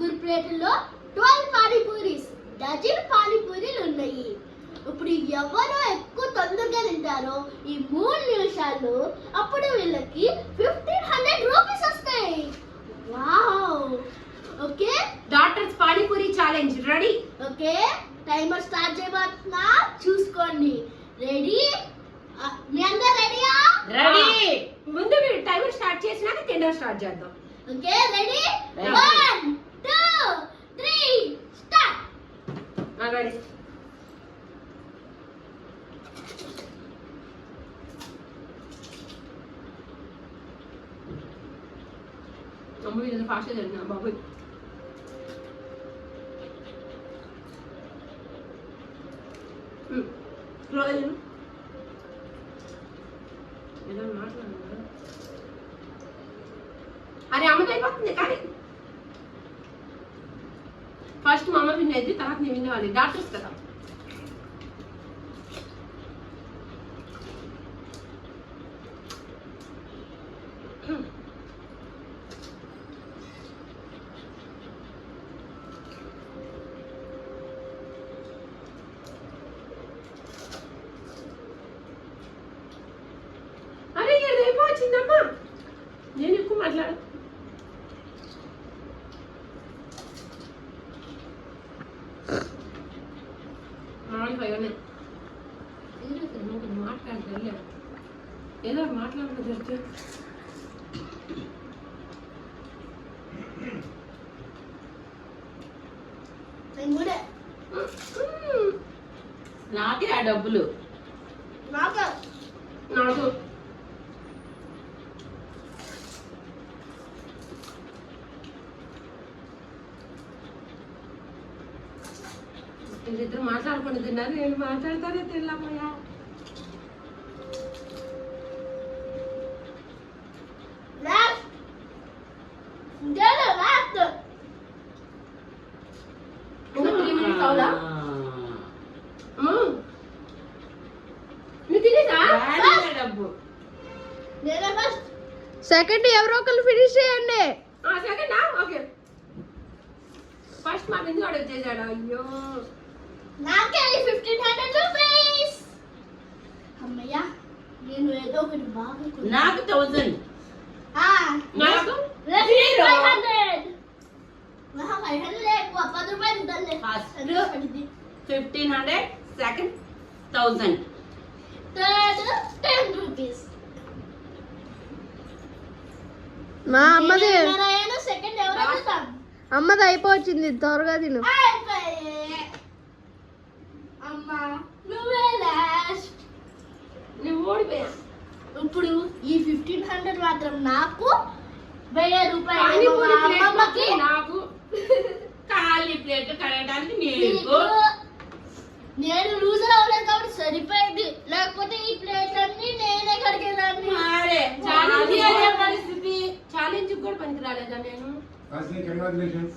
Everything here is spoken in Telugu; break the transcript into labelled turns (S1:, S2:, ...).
S1: ముగ్గురు ప్లేట్లలో 12 పానీపూరీస్, డజన్ పానీపూరీలు ఉన్నాయి. ఇప్పుడు ఎవరు ఎక్కువ తొందరగా తింటారో ఈ 3 నిమిషాల్లో అప్పుడు వీళ్ళకి 1500 రూపీస్ వస్తాయి. Wow. Okay,
S2: doctors panipuri challenge ready.
S1: Okay, timer start చేయబోతున్నా, చూసుకోండి. రెడీ? మీ అందరూ రెడీయా?
S3: రెడీ.
S2: ముందు మీరు టైమర్ స్టార్ట్ చేసినాక తినడం స్టార్ట్ చేద్దాం.
S1: Okay, ready? 1 2 3 స్టార్ట్.
S2: రెడీ. అమ్మ ఇది ఫాస్ట్గా జరిగినా బాబు. ఏదో మాట్లాడు. అరే అమ్మకి అయిపోతుంది కానీ ఫస్ట్ మా అమ్మ వినేది, తర్వాత నేను వినేవాలి. డాక్టర్స్ కదా. అరే ఏదో వచ్చిందమ్మా, నేను ఎక్కువ మాట్లాడు. మాట్లాడలేదు, ఏదో మాట్లాడలేదు జరిగితే.
S3: నాకే ఆ డబ్బులు.
S1: నాకు
S2: నాకు వీళ్ళిద్దరు మాట్లాడుకుని తిన్నారు, నేను మాట్లాడతానే తిన్నామయ్యా.
S4: సెకండ్ ఎవరో ఒకరు ఫినిష్ చేయండి.
S2: Second okay. ఫస్ట్ మా బిందు వాడు వచ్చేసాడు. అయ్యో
S1: నాకే 1500 రూపీస్. అమ్మయ్యా, నేను ఏదో ఒకటి బాగా
S3: నాకు 1000.
S2: నాకు
S1: 500. నా 500 ఎక్కువ 10 రూపాయలు ఉండాలి.
S3: First 1500, second 1000,
S1: third 10 rupees.
S4: మా అమ్మది
S1: సెకండ్ ఎవరు?
S4: అమ్మది అయిపోవచ్చింది, త్వరగా తిను.
S1: అమ్మా నువ్వే లాస్ట్.
S2: నువ్వు ఓడిపోయా.
S1: ఇప్పుడు ఈ 1500 మాత్రం నాకు, 1000 రూపాయలు
S2: పానీపూరి ప్లేట్
S1: అమ్మమ్మకి,
S2: నాకు,
S3: ఖాళీ ప్లేట్ కడగడానికి నీకు.
S1: నీకు. నేను లూజర్ అవ్వలేదు కాబట్టి సరిపోయింది, లేకపోతే ఈ ప్లేట్లన్నీ నేనే కడిగేదాన్ని.
S3: అరే
S2: ఛాలెంజ్ అదే పరిస్థితి. ఛాలెంజ్ కూడా పనికి రాలేదా నేను?
S5: Congratulations.